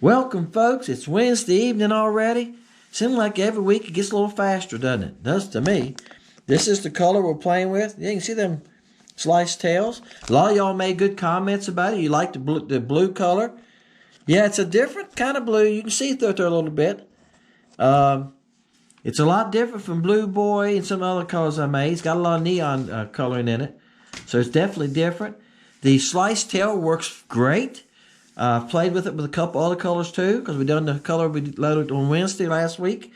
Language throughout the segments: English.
Welcome, folks. It's Wednesday evening already. Seems like every week it gets a little faster, doesn't it? It does to me. This is the color we're playing with. You can see them sliced tails. A lot of y'all made good comments about it. You like the blue color. Yeah, it's a different kind of blue. You can see through there a little bit. It's a lot different from Blue Boy and some other colors I made. It's got a lot of neon coloring in it. So it's definitely different. The sliced tail works great. I've played with it with a couple other colors too, because we done the color we loaded on Wednesday last week.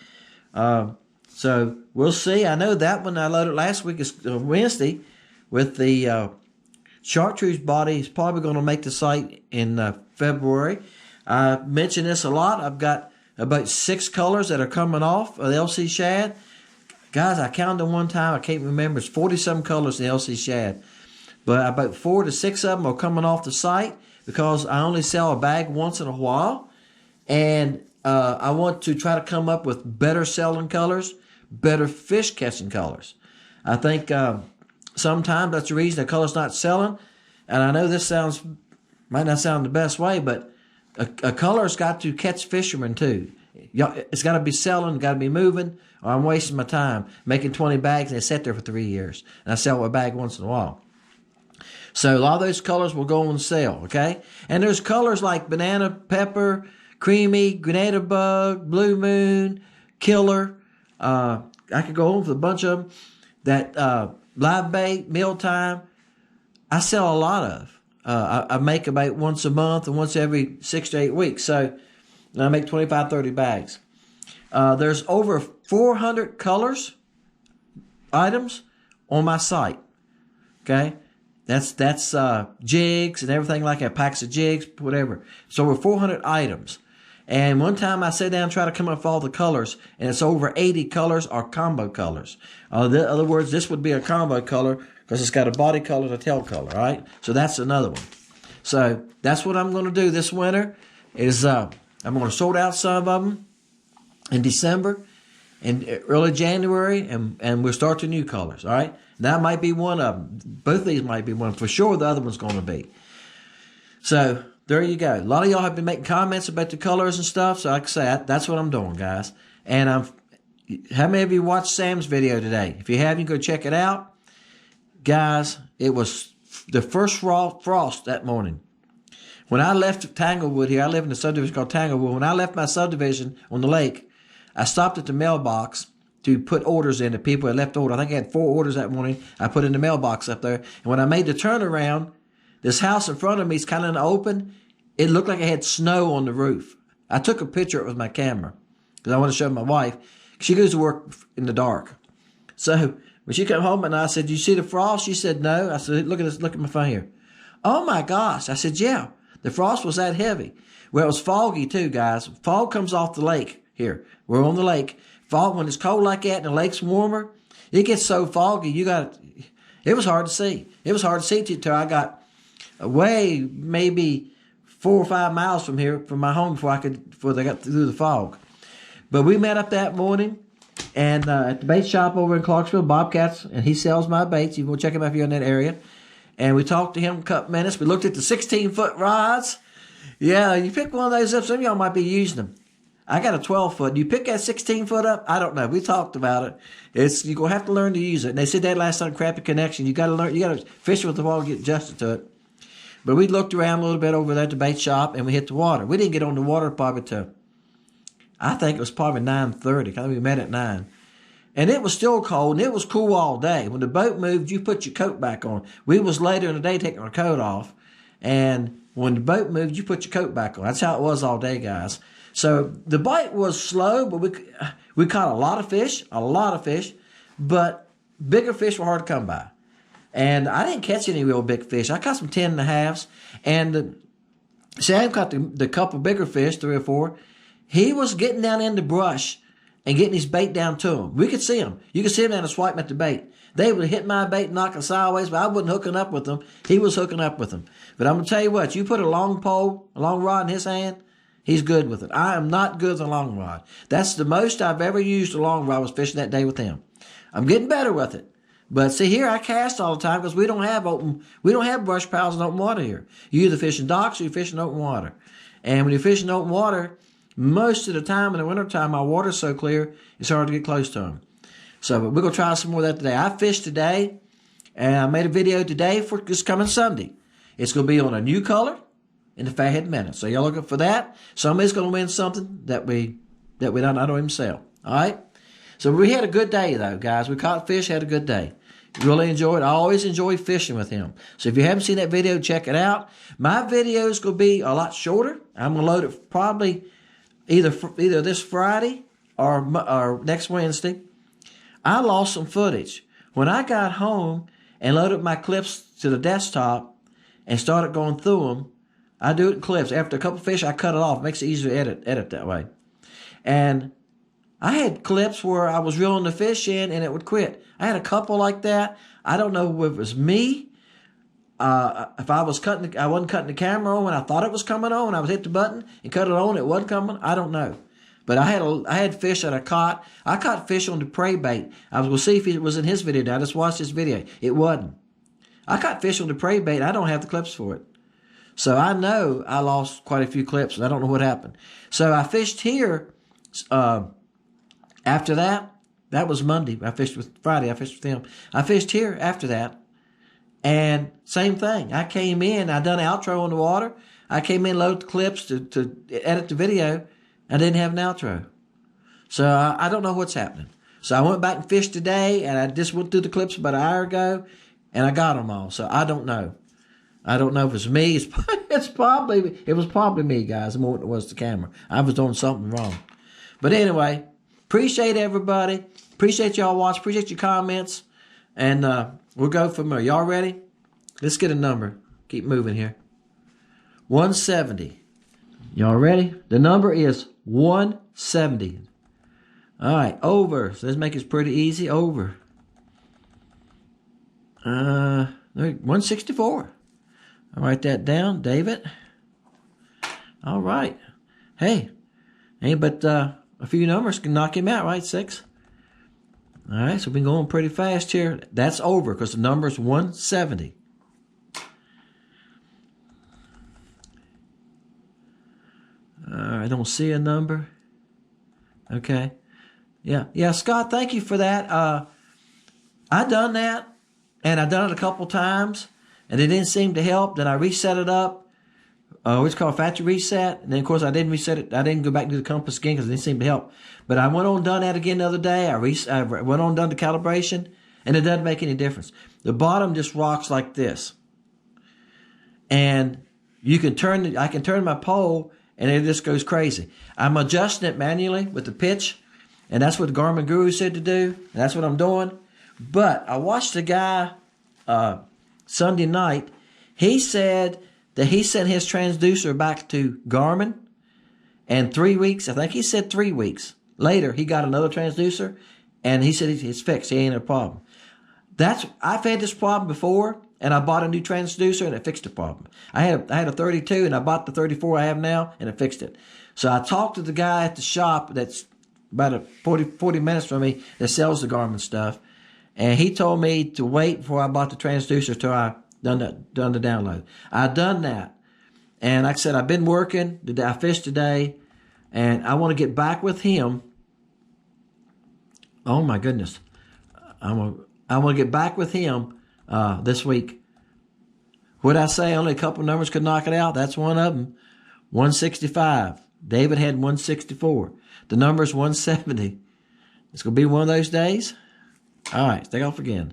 So we'll see. I know that one I loaded last week is Wednesday with the chartreuse body. Is probably going to make the site in February. I mention this a lot. I've got about 6 colors that are coming off of the LC Shad. Guys, I counted them one time. I can't remember. It's 40-some colors in the LC Shad. But about 4 to 6 of them are coming off the site, because I only sell a bag once in a while, and I want to try to come up with better selling colors, better fish catching colors. I think sometimes that's the reason the color's not selling, and I know this might not sound the best way, but a color's got to catch fishermen too. It's got to be selling, got to be moving, or I'm wasting my time making 20 bags and they sit there for 3 years, and I sell a bag once in a while. So a lot of those colors will go on sale, okay? And there's colors like banana pepper, creamy, grenada bug, blue moon, killer. I could go on with a bunch of them. That live bait, mealtime, I sell a lot of. I make about once a month and once every 6 to 8 weeks. So I make 25, 30 bags. There's over 400 colors, items on my site, okay? That's jigs and everything like that, packs of jigs, whatever. So over 400 items. And one time I sat down and tried to come up with all the colors, and it's over 80 colors or combo colors. In other words, this would be a combo color because it's got a body color and a tail color, right? So that's another one. So that's what I'm going to do this winter is I'm going to sort out some of them in December and early January, and we'll start the new colors, all right? That might be one of them. Both of these might be one. For sure, the other one's going to be. So, there you go. A lot of y'all have been making comments about the colors and stuff. So, like I say, that's what I'm doing, guys. And how many of you watched Sam's video today? If you haven't, you go check it out. Guys, it was the first frost that morning. When I left Tanglewood here, I live in a subdivision called Tanglewood. When I left my subdivision on the lake, I stopped at the mailbox to put orders in. The people had left orders. I think I had 4 orders that morning. I put in the mailbox up there. And when I made the turnaround, this house in front of me is kind of in the open. It looked like it had snow on the roof. I took a picture of it with my camera because I want to show my wife. She goes to work in the dark. So when she came home and I said, "You see the frost?" She said, "No." I said, "Look at this. Look at my phone here." "Oh my gosh." I said, "Yeah, the frost was that heavy." Well, it was foggy too, guys. Fog comes off the lake here. We're on the lake. Fog, when it's cold like that and the lake's warmer, it gets so foggy, it was hard to see. It was hard to see till I got away maybe 4 or 5 miles from here, from my home, before they got through the fog. But we met up that morning and at the bait shop over in Clarksville, Bobcats, and he sells my baits. You can go check him out if you're in that area. And we talked to him a couple minutes. We looked at the 16-foot rods. Yeah, you pick one of those up. Some of y'all might be using them. I got a 12-foot. You pick that 16-foot up? I don't know. We talked about it. You're going to have to learn to use it. And they said that last time, crappy connection. You got to learn. You got to fish with the water, get adjusted to it. But we looked around a little bit over there at the bait shop, and we hit the water. We didn't get on the water probably till, I think it was probably 9:30. I think we met at 9. And it was still cold, and it was cool all day. When the boat moved, you put your coat back on. We was later in the day taking our coat off. And when the boat moved, you put your coat back on. That's how it was all day, guys. So the bite was slow, but we caught a lot of fish, but bigger fish were hard to come by. And I didn't catch any real big fish. I caught some 10.5s, and Sam caught the couple bigger fish, 3 or 4. He was getting down in the brush and getting his bait down to him. We could see him. You could see him down and swiping at the bait. They would hit my bait and knock it sideways, but I wasn't hooking up with them. He was hooking up with them. But I'm going to tell you what, you put a long pole, a long rod in his hand, He's good with it. I am not good with a long rod. That's the most I've ever used a long rod was fishing that day with him. I'm getting better with it. But see here, I cast all the time because we don't have brush piles in open water here. You either fish in docks or you fish in open water. And when you fish in open water, most of the time in the wintertime, my water's so clear, it's hard to get close to them. So but we're going to try some more of that today. I fished today, and I made a video today for this coming Sunday. It's going to be on a new color in the Fathead Minnow. So y'all looking for that. Somebody's going to win something that I don't even sell. All right? So we had a good day, though, guys. We caught fish, had a good day. Really enjoyed. I always enjoy fishing with him. So if you haven't seen that video, check it out. My video is going to be a lot shorter. I'm going to load it probably either this Friday or next Wednesday. I lost some footage. When I got home and loaded my clips to the desktop and started going through them, I do it in clips. After a couple of fish, I cut it off. It makes it easier to edit that way. And I had clips where I was reeling the fish in and it would quit. I had a couple like that. I don't know if it was me. If I wasn't cutting the camera on when I thought it was coming on. I would hit the button and cut it on. It wasn't coming. I don't know. But I had fish that I caught. I caught fish on the prey bait. I was going to see if it was in his video. I just watched his video. It wasn't. I caught fish on the prey bait. I don't have the clips for it. So I know I lost quite a few clips, and I don't know what happened. So I fished here. After that was Monday. Friday. I fished with him. I fished here after that. And same thing. I came in. I done an outro on the water. I came in, loaded the clips to edit the video. I didn't have an outro. So I don't know what's happening. So I went back and fished today, and I just went through the clips about an hour ago, and I got them all. So I don't know. I don't know if it's me. It was probably me, guys, more than it was the camera. I was doing something wrong. But anyway, appreciate everybody. Appreciate y'all watching. Appreciate your comments. And we'll go from there. Y'all ready? Let's get a number. Keep moving here. 170. Y'all ready? The number is 170. All right, over. So let's make this pretty easy. Over. 164. I'll write that down, David. All right. Hey, ain't but a few numbers can knock him out, right? 6. All right, so we've been going pretty fast here. That's over because the number is 170. I don't see a number. Okay. Yeah, Scott, thank you for that. I done that, and I done it a couple times, and it didn't seem to help. Then I reset it up. It's called factory reset. And then, of course, I didn't reset it. I didn't go back to the compass again because it didn't seem to help. But I went on and done that again the other day. I went on and done the calibration, and it doesn't make any difference. The bottom just rocks like this. And I can turn my pole, and it just goes crazy. I'm adjusting it manually with the pitch, and that's what the Garmin Guru said to do, and that's what I'm doing. But I watched a guy Sunday night. He said that he sent his transducer back to Garmin, and 3 weeks, I think he said 3 weeks later, he got another transducer, and he said it's fixed. He ain't a problem. I've had this problem before, and I bought a new transducer, and it fixed the problem. I had a 32, and I bought the 34 I have now, and it fixed it. So I talked to the guy at the shop that's about 40 minutes from me that sells the Garmin stuff, and he told me to wait before I bought the transducer till I done the download. I done that, and like I said, I've been working. I fished today, and I want to get back with him. Oh my goodness, I want to get back with him this week. What'd I say? Only a couple numbers could knock it out. That's one of them. 165. David had 164. The number is 170. It's going to be one of those days. All right, take off again.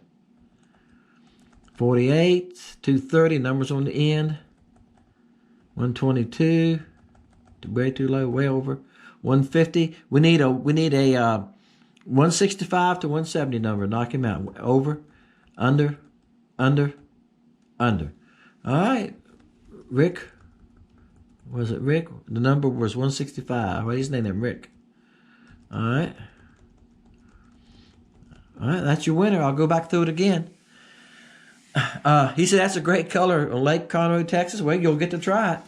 48, 230, numbers on the end. 122, way too low, way over. 150. We need a 165 to 170 number. Knock him out. Over, under. All right, Rick. Was it Rick? The number was 165. Well, his name is Rick. All right. All right, that's your winner. I'll go back through it again. He said that's a great color on Lake Conroe, Texas. Well, you'll get to try it.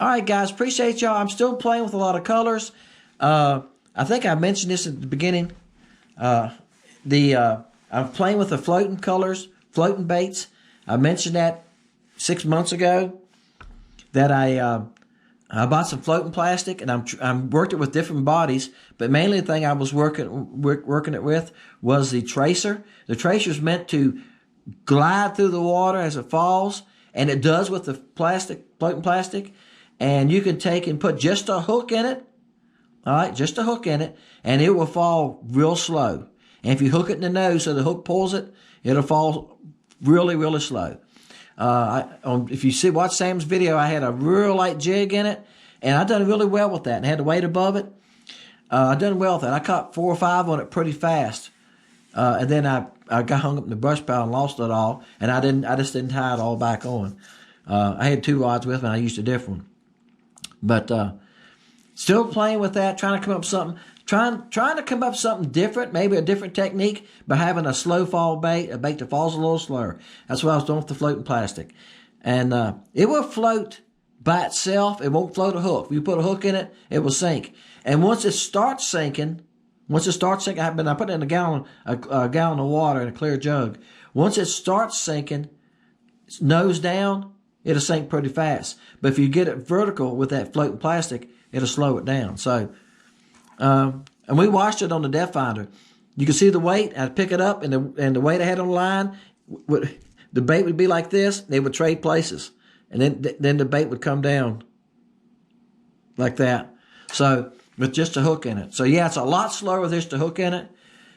All right, guys, appreciate y'all. I'm still playing with a lot of colors. I think I mentioned this at the beginning. I'm playing with the floating colors, floating baits. I mentioned that 6 months ago that I bought some floating plastic, and I'm worked it with different bodies, but mainly the thing I was working it with was the tracer. The tracer is meant to glide through the water as it falls, and it does with the floating plastic. And you can take and put just a hook in it. All right, just a hook in it, and it will fall real slow. And if you hook it in the nose so the hook pulls it, it'll fall really, really slow. If you watch Sam's video, I had a real light jig in it, and I done really well with that. And I had the weight above it. I done well with that. I caught 4 or 5 on it pretty fast, and then I got hung up in the brush pile and lost it all. And I just didn't tie it all back on. I had 2 rods with me, and I used a different one, but. Still playing with that, trying to come up with something, trying to come up with something different, maybe a different technique, but having a slow fall bait, a bait that falls a little slower. That's what I was doing with the floating plastic. And it will float by itself. It won't float a hook. If you put a hook in it, it will sink. And once it starts sinking, I put it in a gallon of water in a clear jug. Once it starts sinking, nose down, it'll sink pretty fast. But if you get it vertical with that floating plastic, it'll slow it down. So, and we watched it on the depth finder. You can see the weight. I'd pick it up, and the weight I had on the line, the bait would be like this. They would trade places, and then the bait would come down like that. So with just a hook in it. So yeah, it's a lot slower with just a hook in it,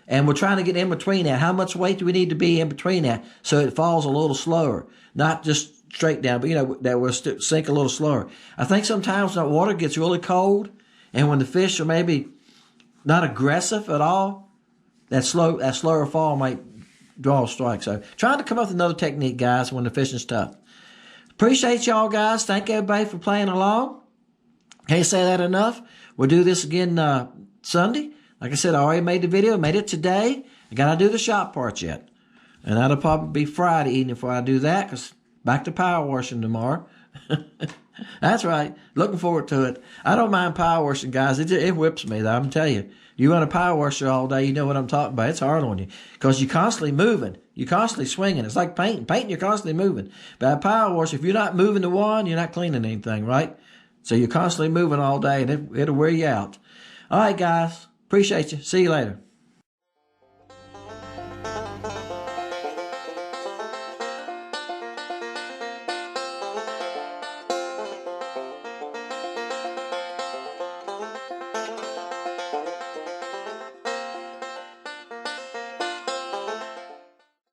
and we're trying to get in between that. How much weight do we need to be in between that so it falls a little slower, not just straight down, but that will sink a little slower. I think sometimes when the water gets really cold, and when the fish are maybe not aggressive at all, that slower fall might draw a strike. So trying to come up with another technique, guys, when the fishing's tough. Appreciate y'all, guys. Thank everybody for playing along. Can't say that enough. We'll do this again Sunday. Like I said, I already made the video, made it today. I got to do the shop parts yet, and that'll probably be Friday evening before I do that, because back to power washing tomorrow. That's right. Looking forward to it. I don't mind power washing, guys. It whips me, though. I'm telling you. You run a power washer all day, you know what I'm talking about. It's hard on you because you're constantly moving. You're constantly swinging. It's like painting. Painting, you're constantly moving. But a power washer, if you're not moving the wand, you're not cleaning anything, right? So you're constantly moving all day, and it'll wear you out. All right, guys. Appreciate you. See you later.